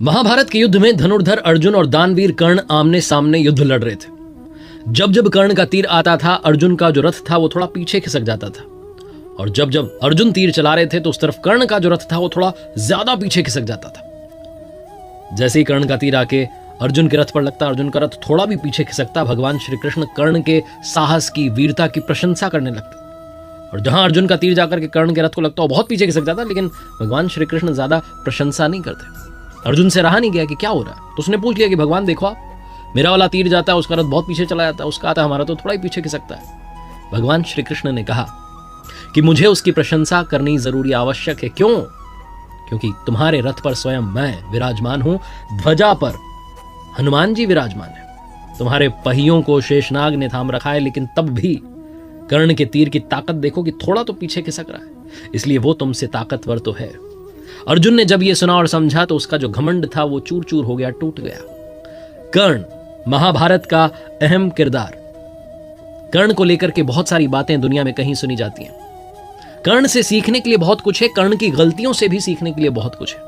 महाभारत के युद्ध में धनुर्धर अर्जुन और दानवीर कर्ण आमने सामने युद्ध लड़ रहे थे। जब जब कर्ण का तीर आता था, अर्जुन का जो रथ था वो थोड़ा पीछे खिसक जाता था, और जब जब अर्जुन तीर चला रहे थे तो उस तरफ कर्ण का जो रथ था वो थोड़ा ज्यादा पीछे खिसक जाता था। जैसे ही कर्ण का तीर आके अर्जुन के रथ पर लगता, अर्जुन का रथ थोड़ा भी पीछे खिसकता, भगवान श्री कृष्ण कर्ण के साहस की, वीरता की प्रशंसा करने लगते। और जहां अर्जुन का तीर जाकर के कर्ण के रथ को लगता वो बहुत पीछे खिसक जाता, लेकिन भगवान श्री कृष्ण ज्यादा प्रशंसा नहीं करते। अर्जुन से रहा नहीं गया कि क्या हो रहा है, तो उसने पूछ लिया कि भगवान देखो आप, मेरा वाला तीर जाता है उसका रथ बहुत पीछे चला जाता है, उसका आता है हमारा तो थोड़ा ही पीछे खिसकता है। भगवान श्री कृष्ण ने कहा कि मुझे उसकी प्रशंसा करनी जरूरी आवश्यक है। क्यों? क्योंकि तुम्हारे रथ पर स्वयं मैं विराजमान हूं, ध्वजा पर हनुमान जी विराजमान है, तुम्हारे पहियों को शेषनाग ने थाम रखा है, लेकिन तब भी कर्ण के तीर की ताकत देखो कि थोड़ा तो पीछे खिसक रहा है, इसलिए वो तुमसे ताकतवर तो है। अर्जुन ने जब ये सुना और समझा तो उसका जो घमंड था वो चूर चूर हो गया, टूट गया। कर्ण महाभारत का अहम किरदार। कर्ण को लेकर के बहुत सारी बातें दुनिया में कहीं सुनी जाती हैं। कर्ण से सीखने के लिए बहुत कुछ है, कर्ण की गलतियों से भी सीखने के लिए बहुत कुछ है।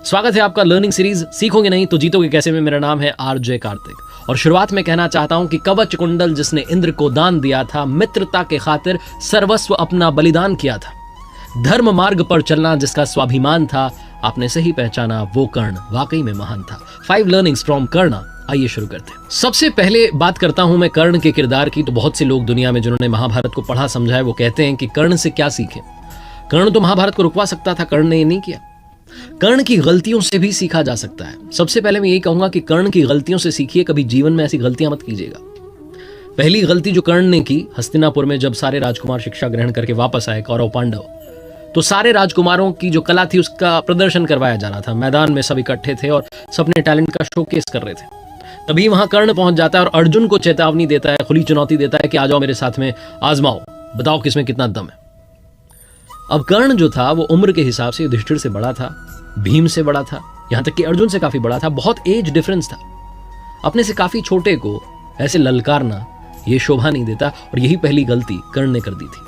स्वागत है आपका लर्निंग सीरीज सीखोगे नहीं तो जीतोगे कैसे में। मेरा नाम है आरजे कार्तिक और शुरुआत में कहना चाहता हूं कि कवच कुंडल जिसने इंद्र को दान दिया था, मित्रता के खातिर सर्वस्व अपना बलिदान किया था, धर्म मार्ग पर चलना जिसका स्वाभिमान था, आपने सही पहचाना, वो कर्ण वाकई में महान था। 5 लर्निंग्स फ्रॉम कर्ण। आइए शुरू करते हैं। सबसे पहले बात करता हूं मैं कर्ण के किरदार की। तो बहुत से लोग दुनिया में जिन्होंने महाभारत को पढ़ा समझा है वो कहते हैं कि कर्ण से क्या सीखें। कर्ण तो महाभारत को रुकवा सकता था, कर्ण ने ये नहीं किया। कर्ण की गलतियों से भी सीखा जा सकता है। सबसे पहले मैं यही कहूंगा कि कर्ण की गलतियों से सीखिए, कभी जीवन में ऐसी गलतियां मत कीजिएगा। पहली गलती जो कर्ण ने की, हस्तिनापुर में जब सारे राजकुमार शिक्षा ग्रहण करके वापस आए, कौरव पांडव, तो सारे राजकुमारों की जो कला थी उसका प्रदर्शन करवाया जा रहा था। मैदान में सब इकट्ठे थे और सबने टैलेंट का शोकेस कर रहे थे। तभी वहां कर्ण पहुंच जाता है और अर्जुन को चेतावनी देता है, खुली चुनौती देता है कि आ जाओ मेरे साथ में, आजमाओ, बताओ किसमें कितना दम है। अब कर्ण जो था वो उम्र के हिसाब से युधिष्ठिर से बड़ा था, भीम से बड़ा था, यहां तक कि अर्जुन से काफी बड़ा था। बहुत एज डिफरेंस था। अपने से काफी छोटे को ऐसे ललकारना ये शोभा नहीं देता, और यही पहली गलती कर्ण ने कर दी थी।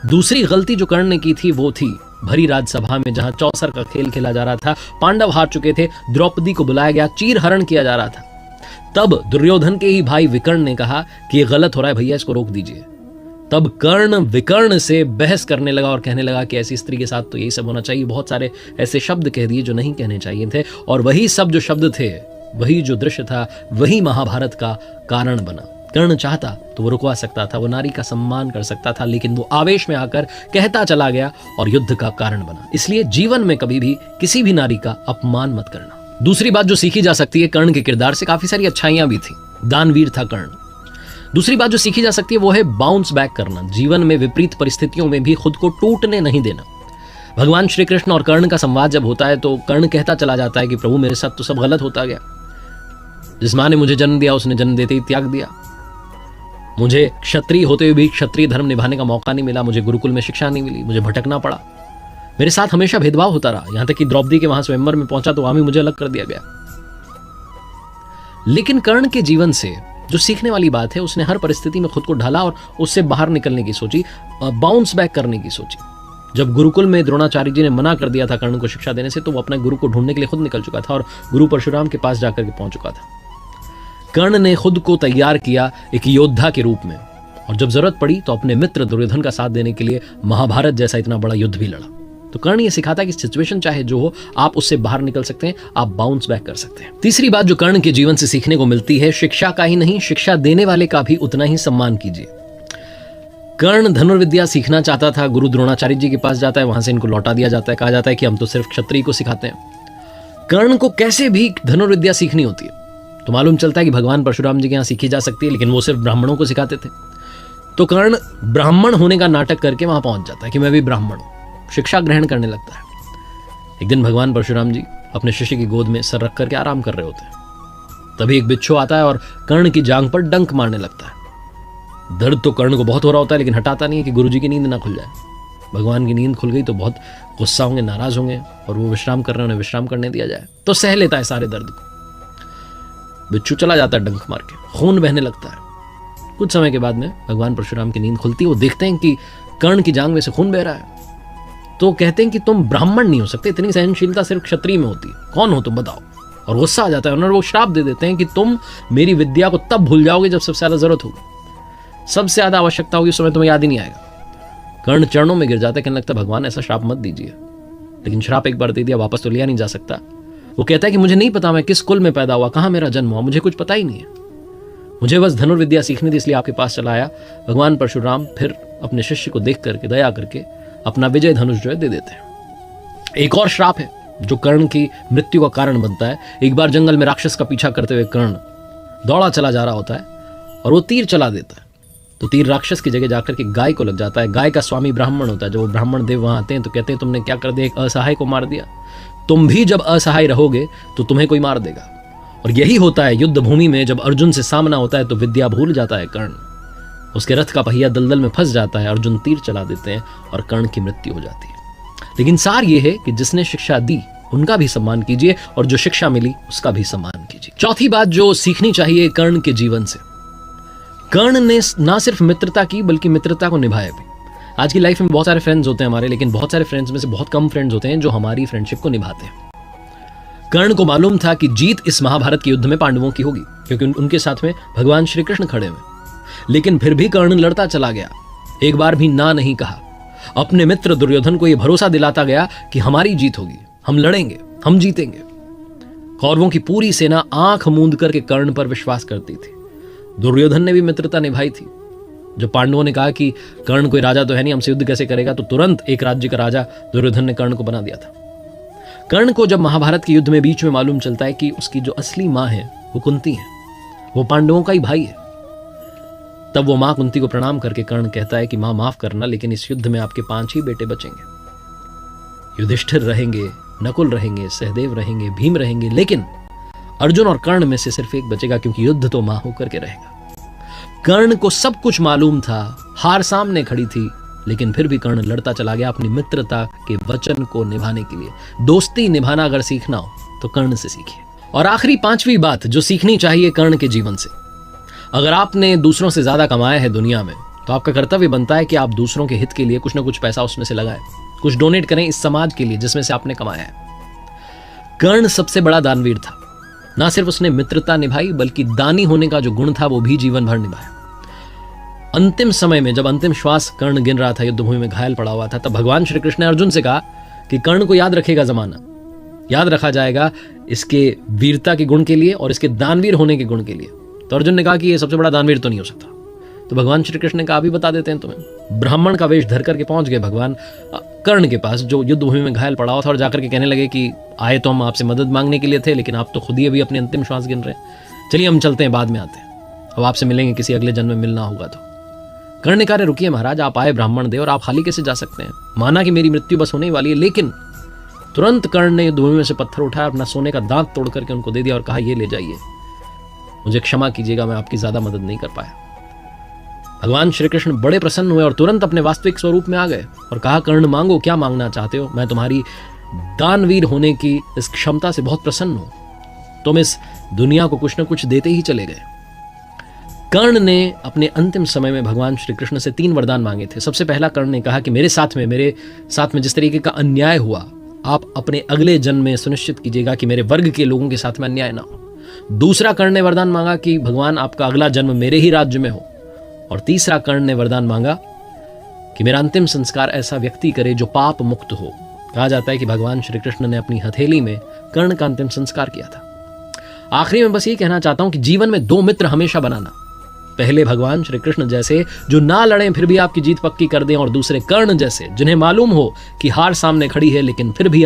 दूसरी गलती जो कर्ण ने की थी वो थी भरी राजसभा में जहां चौसर का खेल खेला जा रहा था, पांडव हार चुके थे, द्रौपदी को बुलाया गया, चीर हरण किया जा रहा था। तब दुर्योधन के ही भाई विकर्ण ने कहा कि ये गलत हो रहा है भैया, इसको रोक दीजिए। तब कर्ण विकर्ण से बहस करने लगा और कहने लगा कि ऐसी स्त्री के साथ तो यही सब होना चाहिए। बहुत सारे ऐसे शब्द कह दिए जो नहीं कहने चाहिए थे, और वही सब जो शब्द थे, वही जो दृश्य था, वही महाभारत का कारण बना। कर्ण चाहता तो वो रुकवा सकता था, वो नारी का सम्मान कर सकता था, लेकिन वो आवेश में आकर कहता चला गया और युद्ध का कारण बना। इसलिए जीवन में कभी भी किसी भी नारी का अपमान मत करना। दूसरी बात जो सीखी जा सकती है कर्ण के किरदार से, काफी सारी अच्छाइयां भी थी, दानवीर था कर्ण। दूसरी बात जो सीखी जा सकती है वो है बाउंस बैक करना। जीवन में विपरीत परिस्थितियों में भी खुद को टूटने नहीं देना। भगवान श्री कृष्ण और कर्ण का संवाद जब होता है तो कर्ण कहता चला जाता है कि प्रभु मेरे साथ तो सब गलत होता गया। जिस माँ ने मुझे जन्म दिया उसने जन्म देते ही त्याग दिया। मुझे क्षत्रिय होते हुए भी क्षत्रिय धर्म निभाने का मौका नहीं मिला, मुझे गुरुकुल में शिक्षा नहीं मिली, मुझे भटकना पड़ा, मेरे साथ हमेशा भेदभाव होता रहा। यहां तक कि द्रौपदी के वहां स्वयंवर में पहुंचा तो वहां भी मुझे अलग कर दिया गया। लेकिन कर्ण के जीवन से जो सीखने वाली बात है, उसने हर परिस्थिति में खुद को ढाला और उससे बाहर निकलने की सोची, बाउंस बैक करने की सोची। जब गुरुकुल में द्रोणाचार्य जी ने मना कर दिया था कर्ण को शिक्षा देने से, तो वो अपने गुरु को ढूंढने के लिए खुद निकल चुका था और गुरु परशुराम के पास जाकर के पहुंच चुका था। कर्ण ने खुद को तैयार किया एक योद्धा के रूप में, और जब जरूरत पड़ी तो अपने मित्र दुर्योधन का साथ देने के लिए महाभारत जैसा इतना बड़ा युद्ध भी लड़ा। तो कर्ण ये सिखाता है कि सिचुएशन चाहे जो हो, आप उससे बाहर निकल सकते हैं, आप बाउंस बैक कर सकते हैं। तीसरी बात जो कर्ण के जीवन से सीखने को मिलती है, शिक्षा का ही नहीं, शिक्षा देने वाले का भी उतना ही सम्मान कीजिए। कर्ण धनुर्विद्या सीखना चाहता था, गुरु द्रोणाचार्य जी के पास जाता है, वहां से इनको लौटा दिया जाता है, कहा जाता है कि हम तो सिर्फ क्षत्रिय को सिखाते हैं। कर्ण को कैसे भी धनुर्विद्या सीखनी होती है, तो मालूम चलता है कि भगवान परशुराम जी के यहाँ सीखी जा सकती है, लेकिन वो सिर्फ ब्राह्मणों को सिखाते थे। तो कर्ण ब्राह्मण होने का नाटक करके वहां पहुंच जाता है कि मैं भी ब्राह्मण हूं, शिक्षा ग्रहण करने लगता है। एक दिन भगवान परशुराम जी अपने शिष्य की गोद में सर रख करके आराम कर रहे होते हैं। तभी एक बिच्छू आता है और कर्ण की जांघ पर डंक मारने लगता है। दर्द तो कर्ण को बहुत हो रहा होता है, लेकिन हटाता नहीं है कि गुरुजी की नींद ना खुल जाए। भगवान की नींद खुल गई तो बहुत गुस्सा होंगे, नाराज होंगे, और वो विश्राम कर रहे हैं, उन्हें विश्राम करने दिया जाए तो सह लेता है सारे दर्द को। बिच्छू चला जाता है डंक मार के, खून बहने लगता है। कुछ समय के बाद में भगवान परशुराम की नींद खुलती है, वो देखते हैं कि कर्ण की जांघ में से खून बह रहा है। तो कहते हैं कि तुम ब्राह्मण नहीं हो सकते, इतनी सहनशीलता सिर्फ क्षत्रिय में होती है, कौन हो तुम बताओ। और गुस्सा आ जाता है और वो श्राप दे देते हैं कि तुम मेरी विद्या को तब भूल जाओगे जब सबसे ज्यादा जरूरत होगी, सबसे ज्यादा आवश्यकता होगी, उस समय तुम्हें याद ही नहीं आएगा। कर्ण चरणों में गिर जाता है, कहने लगता है भगवान ऐसा श्राप मत दीजिए। लेकिन श्राप एक बार दे दिया, वापस तो लिया नहीं जा सकता। वो कहता है कि मुझे नहीं पता मैं किस कुल में पैदा हुआ, कहाँ मेरा जन्म हुआ, मुझे कुछ पता ही नहीं है, मुझे बस धनुर्विद्या सीखनी थी, इसलिए आपके पास चला आया। भगवान परशुराम फिर अपने शिष्य को देख करके दया करके अपना विजय धनुष जो है दे देते हैं। एक और श्राप है जो कर्ण की मृत्यु का कारण बनता है। एक बार जंगल में राक्षस का पीछा करते हुए कर्ण दौड़ा चला जा रहा होता है और वो तीर चला देता है, तो तीर राक्षस की जगह जाकर के गाय को लग जाता है। गाय का स्वामी ब्राह्मण होता है, जब वो ब्राह्मण देव वहां आते हैं तो कहते हैं तुमने क्या कर दिया, एक असहाय को मार दिया, तुम भी जब असहाय रहोगे तो तुम्हें कोई मार देगा। और यही होता है युद्ध भूमि में, जब अर्जुन से सामना होता है तो विद्या भूल जाता है कर्ण, उसके रथ का पहिया दलदल में फंस जाता है, अर्जुन तीर चला देते हैं और कर्ण की मृत्यु हो जाती है। लेकिन सार ये है कि जिसने शिक्षा दी उनका भी सम्मान कीजिए और जो शिक्षा मिली उसका भी सम्मान कीजिए। चौथी बात जो सीखनी चाहिए कर्ण के जीवन से, कर्ण ने ना सिर्फ मित्रता की बल्कि मित्रता को निभाया भी। आज की लाइफ में बहुत सारे फ्रेंड्स होते हैं हमारे, लेकिन बहुत सारे फ्रेंड्स में से बहुत कम फ्रेंड्स होते हैं जो हमारी फ्रेंडशिप को निभाते हैं। कर्ण को मालूम था कि जीत इस महाभारत के युद्ध में पांडवों की होगी, क्योंकि उनके साथ में भगवान श्री कृष्ण खड़े हुए, लेकिन फिर भी कर्ण लड़ता चला गया, एक बार भी ना नहीं कहा। अपने मित्र दुर्योधन को यह भरोसा दिलाता गया कि हमारी जीत होगी, हम लड़ेंगे, हम जीतेंगे। कौरवों की पूरी सेना आंख मूंद करके कर्ण पर विश्वास करती थी। दुर्योधन ने भी मित्रता निभाई थी। जब पांडवों ने कहा कि कर्ण कोई राजा तो है नहीं, हमसे युद्ध कैसे करेगा, तो तुरंत एक राज्य का राजा दुर्योधन ने कर्ण को बना दिया था। कर्ण को जब महाभारत के युद्ध में बीच में मालूम चलता है कि उसकी जो असली मां है वो कुंती है, वो पांडवों का ही भाई है, तब वो मां कुंती को प्रणाम करके कर्ण कहता है कि मां माफ करना, लेकिन इस युद्ध में आपके 5 ही बेटे बचेंगे। युधिष्ठिर रहेंगे, नकुल रहेंगे, सहदेव रहेंगे, भीम रहेंगे, लेकिन अर्जुन और कर्ण में से सिर्फ एक बचेगा, क्योंकि युद्ध तो मां होकर के रहेगा। कर्ण को सब कुछ मालूम था, हार सामने खड़ी थी, लेकिन फिर भी कर्ण लड़ता चला गया अपनी मित्रता के वचन को निभाने के लिए। दोस्ती निभाना अगर सीखना हो तो कर्ण से सीखिए। और आखिरी 5वीं बात जो सीखनी चाहिए कर्ण के जीवन से, अगर आपने दूसरों से ज्यादा कमाया है दुनिया में, तो आपका कर्तव्य बनता है कि आप दूसरों के हित के लिए कुछ ना कुछ पैसा उसमें से लगाएं, कुछ डोनेट करें इस समाज के लिए जिसमें से आपने कमाया है। कर्ण सबसे बड़ा दानवीर था, ना सिर्फ उसने मित्रता निभाई बल्कि दानी होने का जो गुण था वो भी जीवन भर निभाया। अंतिम समय में जब अंतिम श्वास कर्ण गिन रहा था, युद्धभूमि में घायल पड़ा हुआ था, तब भगवान श्री कृष्ण ने अर्जुन से कहा कि कर्ण को याद रखेगा जमाना, याद रखा जाएगा इसके वीरता के गुण के लिए और इसके दानवीर होने के गुण के लिए। तो अर्जुन ने कहा कि ये सबसे बड़ा दानवीर तो नहीं हो सकता। तो भगवान श्री कृष्ण ने कहा अभी बता देते हैं तुम्हें। ब्राह्मण का वेश धर करके पहुंच गए भगवान कर्ण के पास जो युद्धभूमि में घायल पड़ा हुआ था, और जाकर के कहने लगे कि आए तो हम आपसे मदद मांगने के लिए थे, लेकिन आप तो खुद ही अभी अपने अंतिम श्वास गिन रहे हैं, चलिए हम चलते हैं, बाद में आते हैं, अब आपसे मिलेंगे, किसी अगले जन्म में मिलना होगा। तो कर्ण ने कहा रुकिए महाराज, आप आए ब्राह्मण दे और आप खाली कैसे जा सकते हैं, माना कि मेरी मृत्यु बस होने वाली है, लेकिन तुरंत कर्ण ने युद्धभूमि में से पत्थर उठाया, अपना सोने का दांत तोड़ करके उनको दे दिया और कहा ये ले जाइए, मुझे क्षमा कीजिएगा, मैं आपकी ज्यादा मदद नहीं कर पाया। भगवान श्री कृष्ण बड़े प्रसन्न हुए और तुरंत अपने वास्तविक स्वरूप में आ गए और कहा कर्ण मांगो, क्या मांगना चाहते हो, मैं तुम्हारी दानवीर होने की इस क्षमता से बहुत प्रसन्न हूं, तुम इस दुनिया को कुछ न कुछ देते ही चले गए। कर्ण ने अपने अंतिम समय में भगवान श्री कृष्ण से 3 वरदान मांगे थे। सबसे पहला कर्ण ने कहा कि मेरे साथ में जिस तरीके का अन्याय हुआ, आप अपने अगले जन्म में सुनिश्चित कीजिएगा कि मेरे वर्ग के लोगों के साथ में अन्याय ना हो। दूसरा कर्ण ने वरदान मांगा कि भगवान आपका अगला जन्म मेरे ही राज्य में हो। और तीसरा कर्ण ने वरदान मांगा कि मेरा अंतिम संस्कार ऐसा व्यक्ति करे जो पाप मुक्त हो। कहा जाता है कि भगवान श्री कृष्ण ने अपनी हथेली में कर्ण का अंतिम संस्कार किया था। आखिरी में बस ये कहना चाहता हूं कि जीवन में 2 मित्र हमेशा बनाना, पहले भगवान श्री कृष्ण जैसे जो ना लड़ें फिर भी आपकी जीत पक्की कर दें, और दूसरे कर्ण जैसे जिन्हें मालूम हो कि हार सामने खड़ी है लेकिन फिर भी